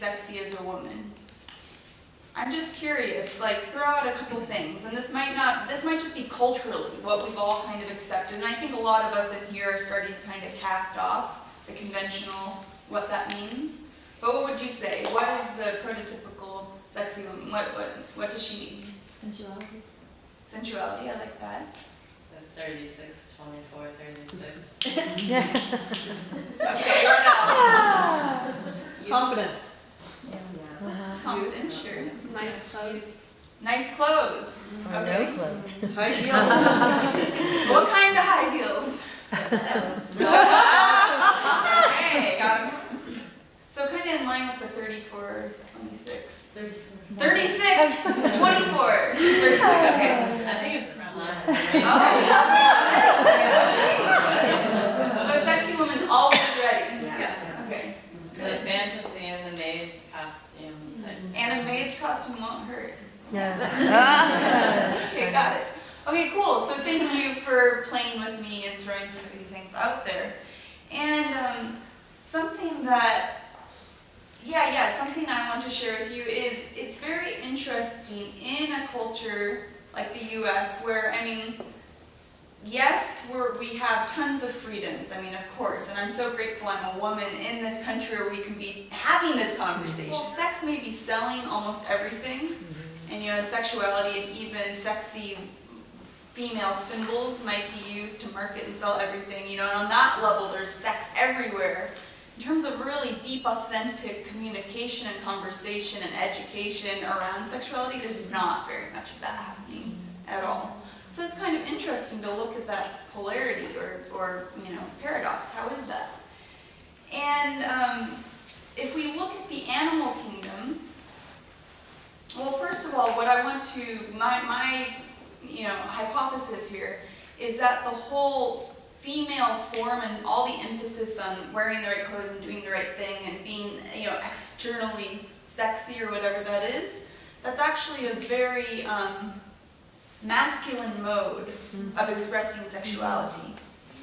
sexy as a woman? I'm just curious, like, throw out a couple things, and this might just be culturally what we've all kind of accepted, and I think a lot of us in here are starting to kind of cast off the conventional, what that means. But what would you say? What is the prototypical sexy woman? What does she mean? Sensuality. Sensuality, I like that. 36, 24, 36. Yeah. Okay, what else? Confidence. Confident, sure. Nice clothes. Nice clothes. Okay. No clothes. High heels. What kind of high heels? Okay, got him. So kind of in line with the 34, 26. 36, 24, 36, okay. I think it's around that. So a sexy woman's always ready. Yeah. Okay. The fantasy and the maid's costume type. And a maid's costume won't hurt. Yeah. Okay, got it. Okay, cool. So thank you for playing with me and throwing some of these things out there. And something that, something I want to share with you is it's very interesting in a culture like the US where, I mean, yes, we have tons of freedoms, I mean, of course, and I'm so grateful I'm a woman in this country where we can be having this conversation. Well, sex may be selling almost everything, and you know, sexuality and even sexy female symbols might be used to market and sell everything, you know, and on that level there's sex everywhere. In terms of really deep, authentic communication and conversation and education around sexuality, there's not very much of that happening at all. So it's kind of interesting to look at that polarity or you know, paradox. How is that? And if we look at the animal kingdom, well, first of all, what I want to, my you know, hypothesis here is that the whole female form and all the emphasis on wearing the right clothes and doing the right thing and being, you know, externally sexy or whatever that is, that's actually a very masculine mode of expressing sexuality.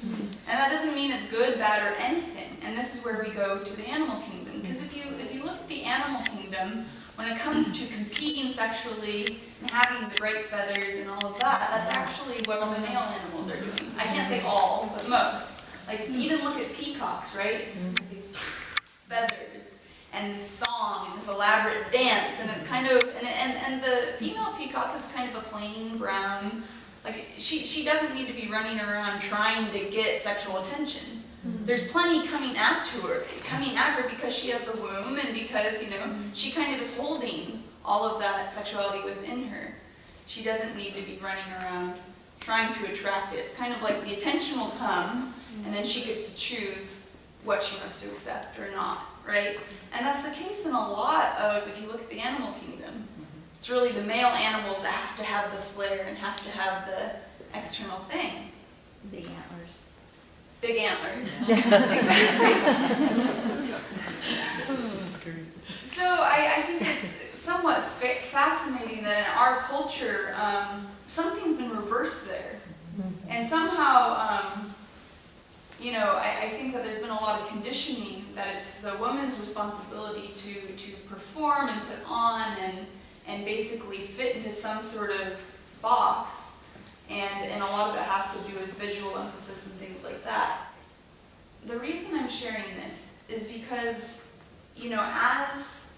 And that doesn't mean it's good, bad, or anything. And this is where we go to the animal kingdom. Because if you look at the animal kingdom, when it comes to competing sexually and having the bright feathers and all of that, that's actually what all the male animals are doing. I can't say all, but most. Like, even look at peacocks, right? These feathers and this song and this elaborate dance, and it's kind of, and the female peacock is kind of a plain brown, like, she doesn't need to be running around trying to get sexual attention. There's plenty coming at her because she has the womb and because, you know, she kind of is holding all of that sexuality within her. She doesn't need to be running around trying to attract it. It's kind of like the attention will come and then she gets to choose what she wants to accept or not, right? And that's the case in a lot of, if you look at the animal kingdom, it's really the male animals that have to have the flair and have to have the external thing. Big antlers. Big antlers. Exactly. So I think it's somewhat fascinating that in our culture, something's been reversed there. And somehow, you know, I think that there's been a lot of conditioning that it's the woman's responsibility to perform and put on and basically fit into some sort of box. And a lot of it has to do with visual emphasis and things like that. The reason I'm sharing this is because, you know, as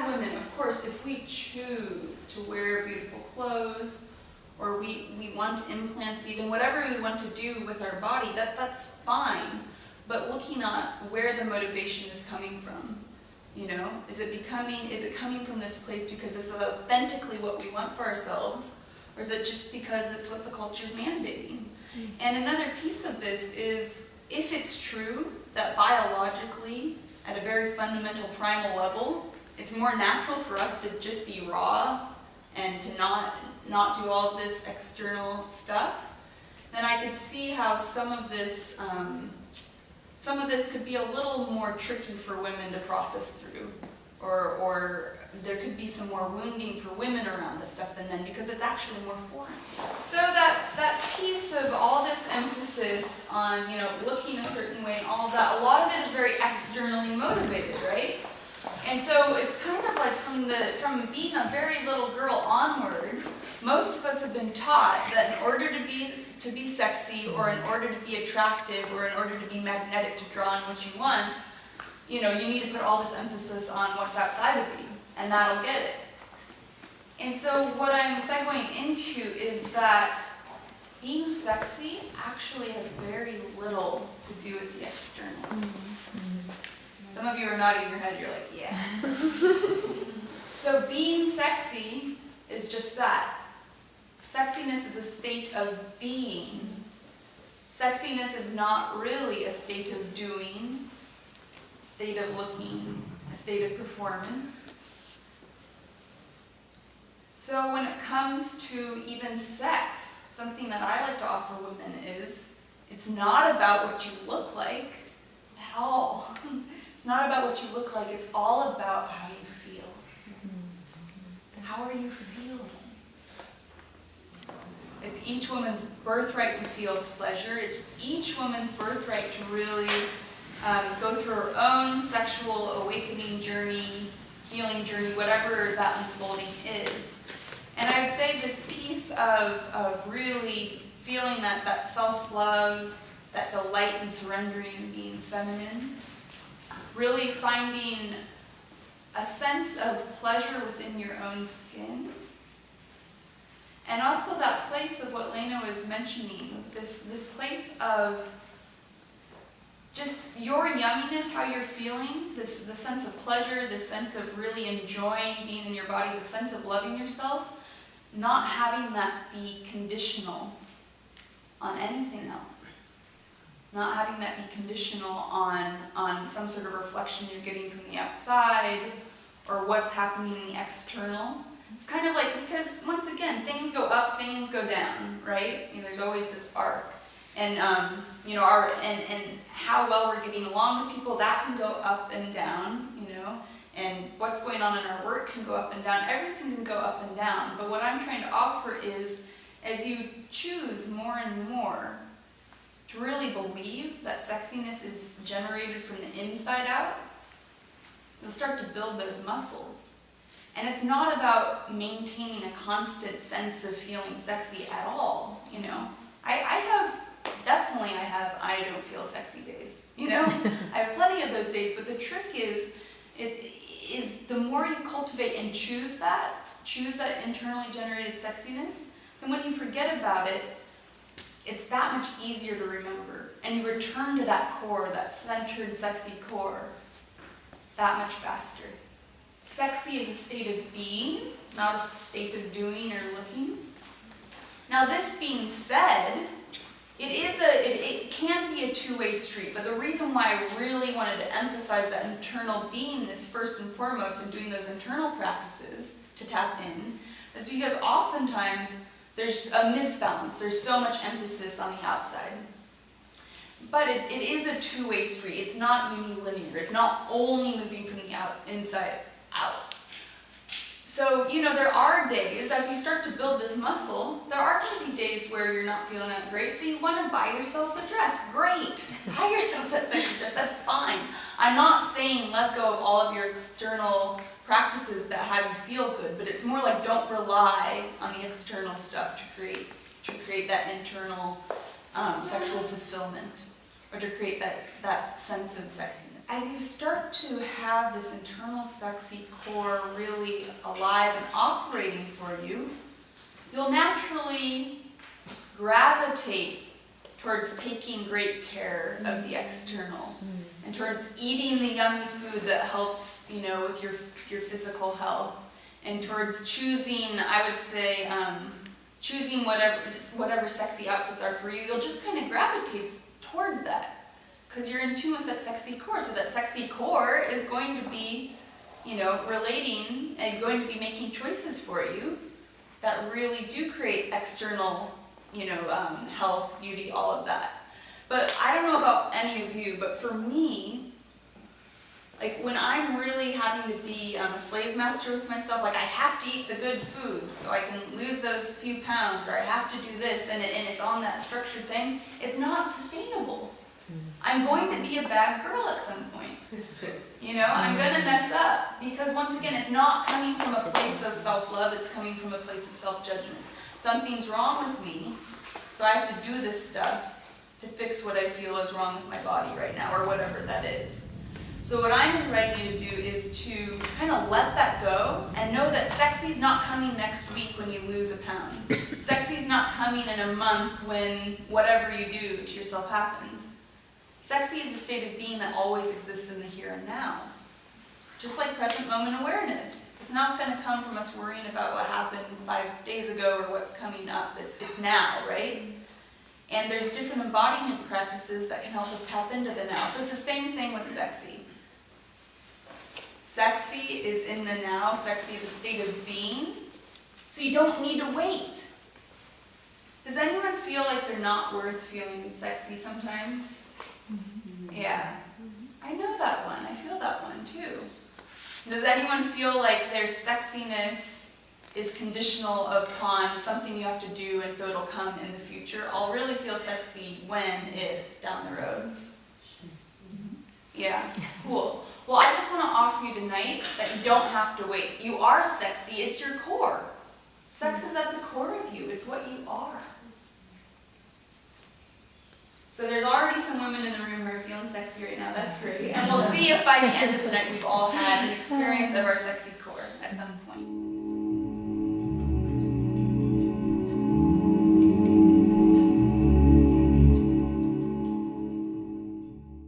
women, of course, if we choose to wear beautiful clothes, or we want implants even, whatever we want to do with our body, that's fine. But looking at where the motivation is coming from, you know, is it coming from this place because this is authentically what we want for ourselves? Or is it just because it's what the culture's mandating? And another piece of this is, if it's true that biologically, at a very fundamental primal level, it's more natural for us to just be raw and to not do all of this external stuff, then I could see how some of this could be a little more tricky for women to process through. Or there could be some more wounding for women around this stuff than men because it's actually more foreign. So that piece of all this emphasis on, you know, looking a certain way and all of that, a lot of it is very externally motivated, right? And so it's kind of like from being a very little girl onward, most of us have been taught that in order to be sexy, or in order to be attractive, or in order to be magnetic to draw in what you want, you need to put all this emphasis on what's outside of you, and that'll get it. And so what I'm segueing into is that being sexy actually has very little to do with the external. Some of you are nodding your head, you're like, yeah. So being sexy is just that. Sexiness is a state of being. Sexiness is not really a state of doing, a state of looking, a state of performance. So when it comes to even sex, something that I like to offer women is, it's not about what you look like at all. It's not about what you look like, it's all about how you feel. How are you feeling? It's each woman's birthright to feel pleasure. It's each woman's birthright to really go through her own sexual awakening journey, healing journey, whatever that unfolding is. And I'd say this piece of really feeling that self-love, that delight in surrendering and being feminine, really finding a sense of pleasure within your own skin, and also that place of what Lena was mentioning, this place of just your yumminess, how you're feeling, the sense of pleasure, the sense of really enjoying being in your body, the sense of loving yourself, not having that be conditional on anything else. Not having that be conditional on some sort of reflection you're getting from the outside or what's happening in the external. It's kind of like, because once again, things go up, things go down, right? There's always this arc. And, and how well we're getting along with people, that can go up and down, and what's going on in our work can go up and down. Everything can go up and down. But what I'm trying to offer is, as you choose more and more to really believe that sexiness is generated from the inside out, you'll start to build those muscles. And it's not about maintaining a constant sense of feeling sexy at all, I don't feel sexy days, I have plenty of those days, but the trick is the more you cultivate and choose that internally generated sexiness, then when you forget about it, it's that much easier to remember. And you return to that core, that centered, sexy core, that much faster. Sexy is a state of being, not a state of doing or looking. Now, this being said, it can be a two-way street, but the reason why I really wanted to emphasize that internal beingness first and foremost in doing those internal practices to tap in is because oftentimes there's a misbalance. There's so much emphasis on the outside. But it is a two-way street. It's not unilinear. It's not only moving from the inside out. So, there are days, as you start to build this muscle, there are going to be days where you're not feeling that great, so you want to buy yourself a dress. Great! Buy yourself that sexy dress. That's fine. I'm not saying let go of all of your external practices that have you feel good, but it's more like don't rely on the external stuff to create that internal sexual fulfillment, or to create that sense of sexiness. As you start to have this internal sexy core really alive and operating for you, you'll naturally gravitate towards taking great care of the external, and towards eating the yummy food that helps, with your physical health, and towards choosing, I would say, choosing whatever sexy outfits are for you. You'll just kind of gravitate toward that, because you're in tune with that sexy core. So that sexy core is going to be, relating and going to be making choices for you that really do create external, health, beauty, all of that. But I don't know about any of you, but for me, like when I'm really having to be a slave master with myself, like I have to eat the good food so I can lose those few pounds, or I have to do this, and it's on that structured thing, it's not sustainable. I'm going to be a bad girl at some point. You know, I'm gonna mess up. Because once again, it's not coming from a place of self-love, it's coming from a place of self-judgment. Something's wrong with me, so I have to do this stuff to fix what I feel is wrong with my body right now, or whatever that is. So what I'm inviting you to do is to kind of let that go and know that sexy's not coming next week when you lose a pound. Sexy's not coming in a month when whatever you do to yourself happens. Sexy is a state of being that always exists in the here and now. Just like present moment awareness. It's not going to come from us worrying about what happened 5 days ago or what's coming up. It's now, right? And there's different embodiment practices that can help us tap into the now. So it's the same thing with sexy. Sexy is in the now. Sexy is a state of being. So you don't need to wait. Does anyone feel like they're not worth feeling sexy sometimes? Yeah. I know that one. I feel that one too. Does anyone feel like their sexiness is conditional upon something you have to do and so it'll come in the future? I'll really feel sexy when, if, down the road. Yeah, cool. Well, I just want to offer you tonight that you don't have to wait. You are sexy. It's your core. Sex is at the core of you. It's what you are. So there's already some women in the room who are feeling sexy right now. That's great. And we'll see if by the end of the night we've all had an experience of our sexy core at some point.